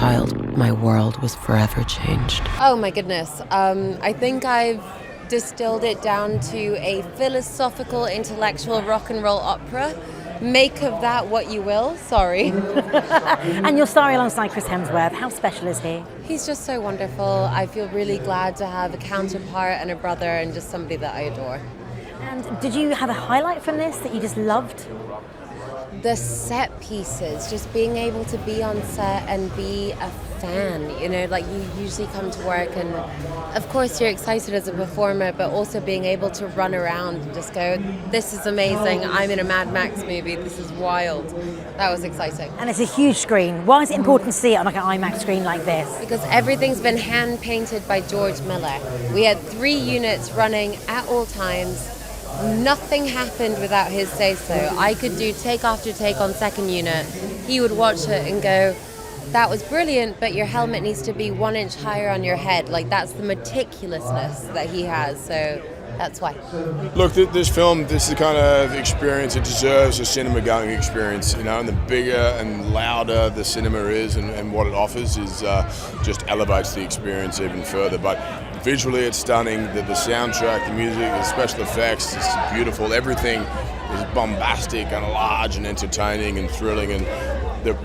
child, my world was forever changed. Oh my goodness. I think I've distilled it down to a philosophical, intellectual rock and roll opera. Make of that what you will, sorry. And you're starring alongside Chris Hemsworth. How special is he? He's just so wonderful. I feel really glad to have a counterpart and a brother and just somebody that I adore. And did you have a highlight from this that you just loved? The set pieces, just being able to be on set and be a fan, you know, like you usually come to work and of course you're excited as a performer, but also being able to run around and just go, this is amazing, I'm in a Mad Max movie, this is wild. That was exciting. And it's a huge screen. Why is it important to see it on like an IMAX screen like this? Because everything's been hand painted by George Miller. We had 3 units running at all times. Nothing happened without his say-so. I could do take after take on second unit. He would watch it and go, that was brilliant, but your helmet needs to be 1 inch higher on your head. Like, that's the meticulousness that he has, so that's why. Look, this film, this is the kind of experience it deserves, a cinema-going experience, you know, and the bigger and louder the cinema is and what it offers is just elevates the experience even further. But visually it's stunning, the soundtrack, the music, the special effects, it's beautiful. Everything is bombastic and large and entertaining and thrilling, and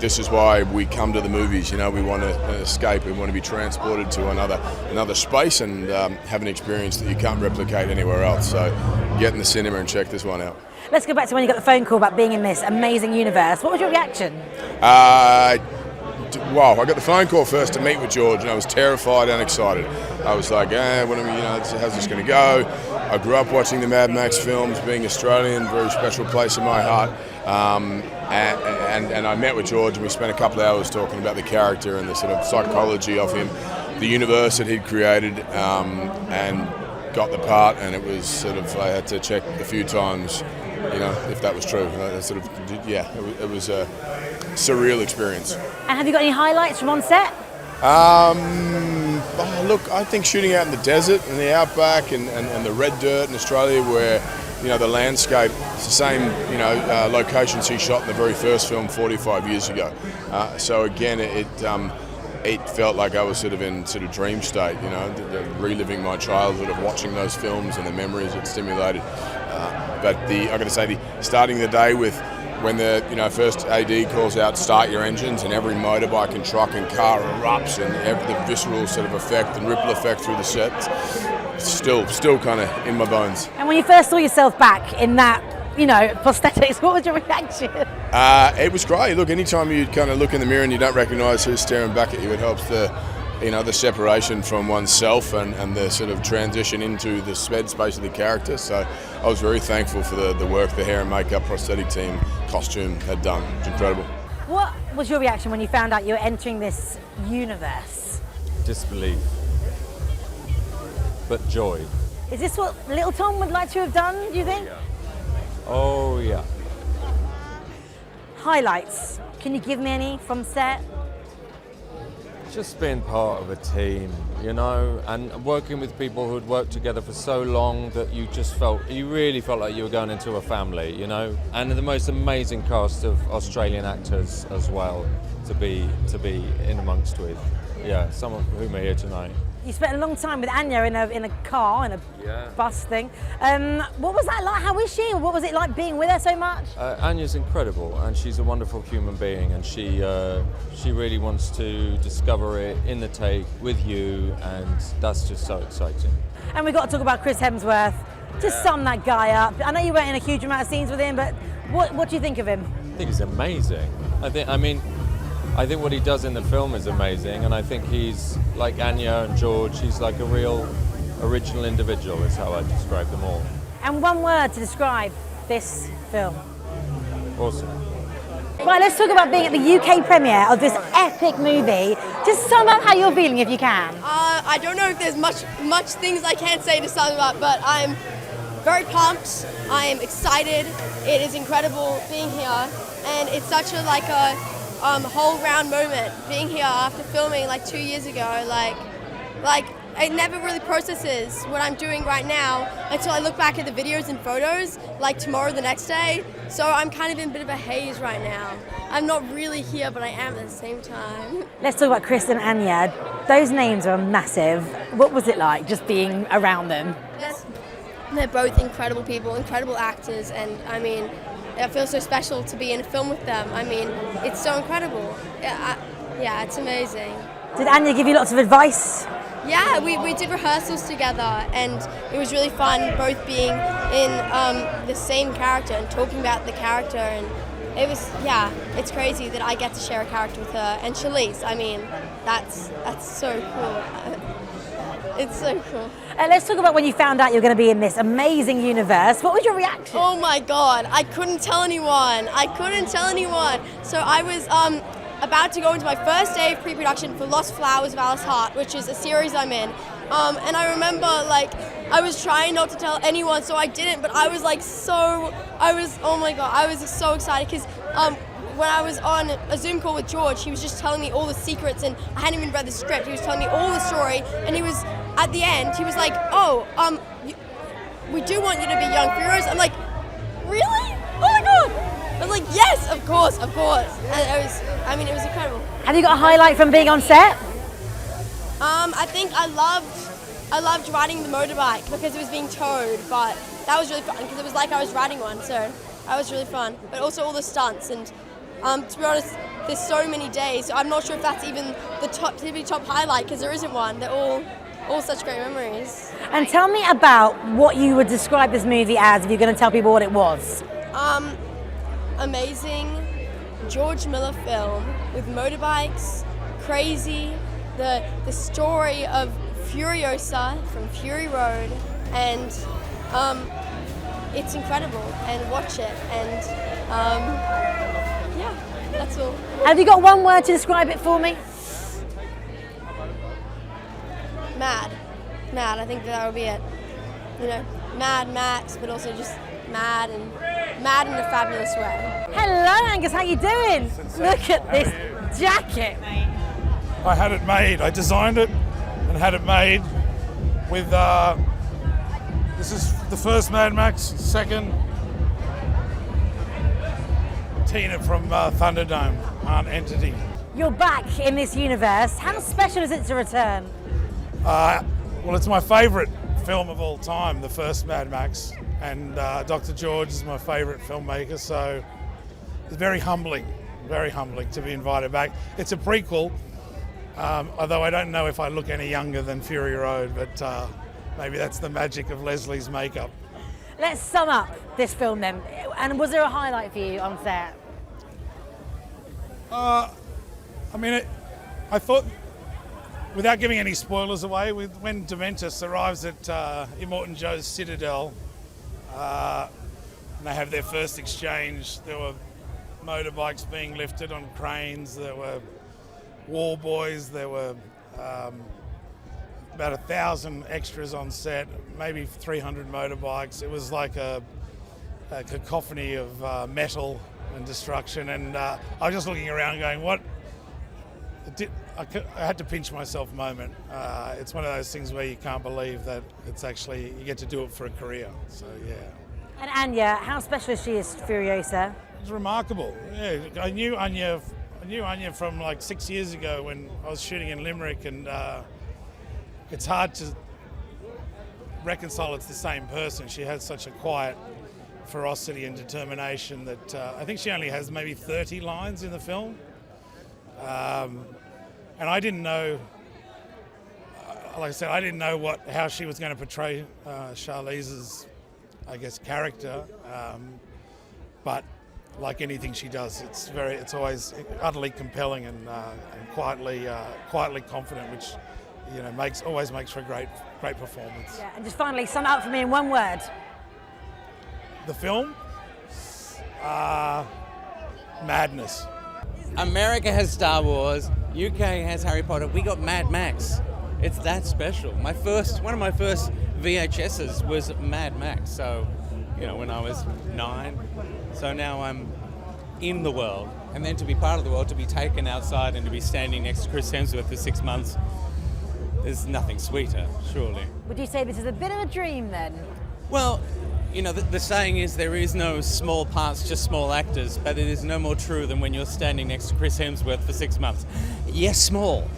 this is why we come to the movies. You know, we want to escape, we want to be transported to another space and have an experience that you can't replicate anywhere else. So get in the cinema and check this one out. Let's go back to when you got the phone call about being in this amazing universe. What was your reaction? Wow, I got the phone call first to meet with George and I was terrified and excited. I was like, how's this going to go? I grew up watching the Mad Max films, being Australian, very special place in my heart. And I met with George and we spent a couple of hours talking about the character and the sort of psychology of him, the universe that he'd created, and got the part. And it was sort of, I had to check a few times, you know, if that was true. It was a surreal experience. And have you got any highlights from on set? Look, I think shooting out in the desert and the outback and the red dirt in Australia where, you know, the landscape, it's the same, you know, locations he shot in the very first film 45 years ago. So again, it felt like I was sort of in sort of dream state, you know, reliving my childhood of watching those films and the memories it stimulated. But I got to say, starting the day with when the first AD calls out, start your engines, and every motorbike and truck and car erupts, and the visceral sort of effect and ripple effect through the set, still kind of in my bones. And when you first saw yourself back in that, you know, prosthetics, what was your reaction? It was great. Look, anytime you kind of look in the mirror and you don't recognise who's staring back at you, it helps the separation from oneself and the sort of transition into the sped space of the character. So I was very thankful for the work the hair and makeup prosthetic team, costume had done. It's incredible. What was your reaction when you found out you were entering this universe? Disbelief, but joy. Is this what little Tom would like to have done, do you think? Yeah. Oh yeah. Highlights, can you give me any from set? Just being part of a team, you know, and working with people who'd worked together for so long that you really felt like you were going into a family, you know, and the most amazing cast of Australian actors as well to be in amongst with. Yeah, some of whom are here tonight. You spent a long time with Anya in a car, in a bus thing. What was that like? How is she? What was it like being with her so much? Anya's incredible, and she's a wonderful human being, and she really wants to discover it in the take with you, and that's just so exciting. And we've got to talk about Chris Hemsworth. Just sum that guy up. I know you weren't in a huge amount of scenes with him, but what do you think of him? I think he's amazing. I think what he does in the film is amazing, and I think he's like Anya and George. He's like a real original individual, is how I describe them all. And one word to describe this film. Awesome. Right, let's talk about being at the UK premiere of this epic movie. Just sum up how you're feeling, if you can. I don't know if there's much things I can't say to sum about, but I'm very pumped. I am excited. It is incredible being here, and it's such a whole round moment being here after filming like 2 years ago. Like it never really processes what I'm doing right now until I look back at the videos and photos, like tomorrow, the next day. So I'm kind of in a bit of a haze right now. I'm not really here, but I am at the same time. Let's talk about Chris and Anya. Those names are massive. What was it like just being around them? They're both incredible people, incredible actors, and I mean, it feels so special to be in a film with them. I mean, it's so incredible. Yeah, it's amazing. Did Anya give you lots of advice? Yeah, we did rehearsals together, and it was really fun both being in the same character and talking about the character, and it was, yeah, it's crazy that I get to share a character with her and Charlize. I mean, that's so cool. It's so cool. Let's talk about when you found out you were going to be in this amazing universe. What was your reaction? Oh my God, I couldn't tell anyone. So I was about to go into my first day of pre-production for Lost Flowers of Alice Hart, which is a series I'm in. And I remember, like, I was trying not to tell anyone, so I didn't, but I was like oh my God, I was so excited because when I was on a Zoom call with George, he was just telling me all the secrets, and I hadn't even read the script. He was telling me all the story, and he was, at the end, he was like, we do want you to be young Furiosa. I'm like, really? Oh my God. I was like, yes, of course. And it was incredible. Have you got a highlight from being on set? I think I loved riding the motorbike because it was being towed, but that was really fun because it was like I was riding one, so that was really fun. But also all the stunts, and to be honest, there's so many days, so I'm not sure if that's even the top highlight because there isn't one. They're all such great memories. And tell me about what you would describe this movie as if you're going to tell people what it was. Amazing George Miller film with motorbikes, crazy, the story of Furiosa from Fury Road, and it's incredible, and watch it, and yeah, that's all. Have you got one word to describe it for me? Mad, I think that would be it. You know, Mad Max, but also just mad in a fabulous way. Hello Angus, how you doing? Look at this jacket, mate. I had it made. I designed it and had it made with, this is the first Mad Max, second Tina from Thunderdome, Aunt Entity. You're back in this universe. How special is it to return? Well, it's my favourite film of all time, the first Mad Max, and Dr. George is my favourite filmmaker, so it's very humbling to be invited back. It's a prequel, although I don't know if I look any younger than Fury Road, but maybe that's the magic of Leslie's makeup. Let's sum up this film then. And was there a highlight for you on set? I thought, without giving any spoilers away, when Dementus arrives at Immortan Joe's Citadel, and they have their first exchange, there were motorbikes being lifted on cranes, there were wall boys, there were about 1,000 extras on set, maybe 300 motorbikes. It was like a cacophony of metal and destruction, and I was just looking around going, what? I had to pinch myself a moment. It's one of those things where you can't believe that it's actually, you get to do it for a career, so yeah. And Anya, how special is she as Furiosa? It's remarkable. Yeah, I knew Anya from like 6 years ago when I was shooting in Limerick, and it's hard to reconcile it's the same person. She has such a quiet ferocity and determination that I think she only has maybe 30 lines in the film. And I didn't know, like I said, I didn't know how she was going to portray Charlize's, I guess, character. But like anything she does, it's always utterly compelling and quietly confident, which always makes for a great performance. Yeah, and just finally sum it up for me in one word. The film, madness. America has Star Wars, UK has Harry Potter, we got Mad Max. It's that special. One of my first VHSs was Mad Max, so, when I was 9. So now I'm in the world, and then to be part of the world, to be taken outside and to be standing next to Chris Hemsworth for 6 months, there's nothing sweeter, surely. Would you say this is a bit of a dream then? Well, you know, the saying is there is no small parts, just small actors, but it is no more true than when you're standing next to Chris Hemsworth for 6 months. Yes, small.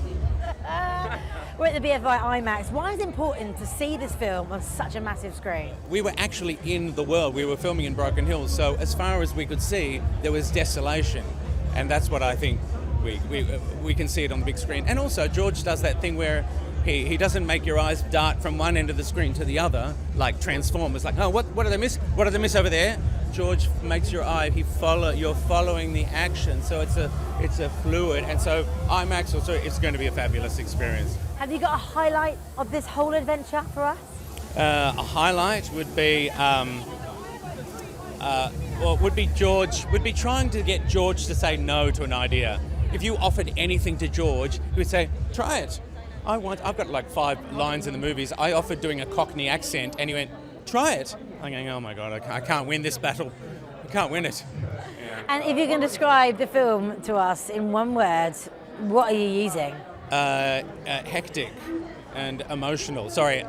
We're at the BFI IMAX. Why is it important to see this film on such a massive screen? We were actually in the world. We were filming in Broken Hill, so as far as we could see, there was desolation. And that's what I think we can see it on the big screen. And also, George does that thing where he doesn't make your eyes dart from one end of the screen to the other, like Transformers. Like, oh, what did I miss? What did I miss over there? George makes your eye. You're following the action, so it's a fluid. And so IMAX also, it's going to be a fabulous experience. Have you got a highlight of this whole adventure for us? A highlight would be would be trying to get George to say no to an idea. If you offered anything to George, he would say, "Try it. I've got like 5 lines in the movies. I offered doing a Cockney accent, and he went, "Try it." I'm going, "Oh my God, I can't win this battle. I can't win it." And if you can describe the film to us in one word, what are you using? Hectic and emotional. Sorry,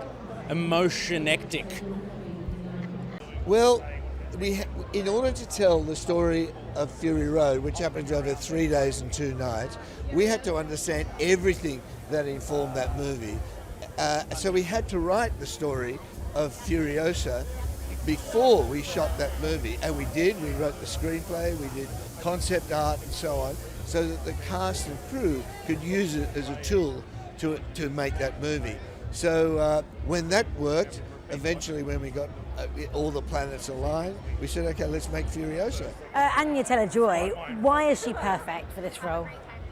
emotionectic. Well, in order to tell the story of Fury Road, which happens over 3 days and 2 nights, we had to understand everything that informed that movie. So we had to write the story of Furiosa before we shot that movie, and we did. We wrote the screenplay, we did concept art and so on, so that the cast and crew could use it as a tool to make that movie. So when that worked, eventually when we got all the planets aligned, we said, okay, let's make Furiosa. Anya Taylor-Joy, why is she perfect for this role?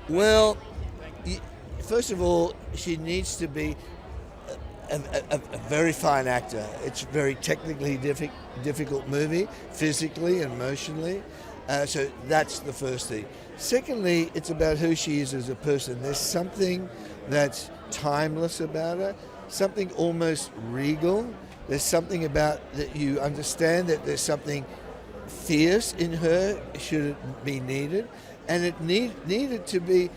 Well, first of all, she needs to be a very fine actor. It's a very technically difficult movie, physically and emotionally. So that's the first thing. Secondly, it's about who she is as a person. There's something that's timeless about her, something almost regal. There's something about that you understand that there's something fierce in her should it be needed. And it needed to be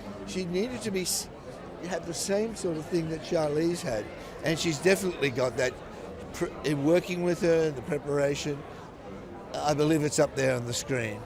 have the same sort of thing that Charlize had. And she's definitely got that. In working with her, the preparation, I believe it's up there on the screen.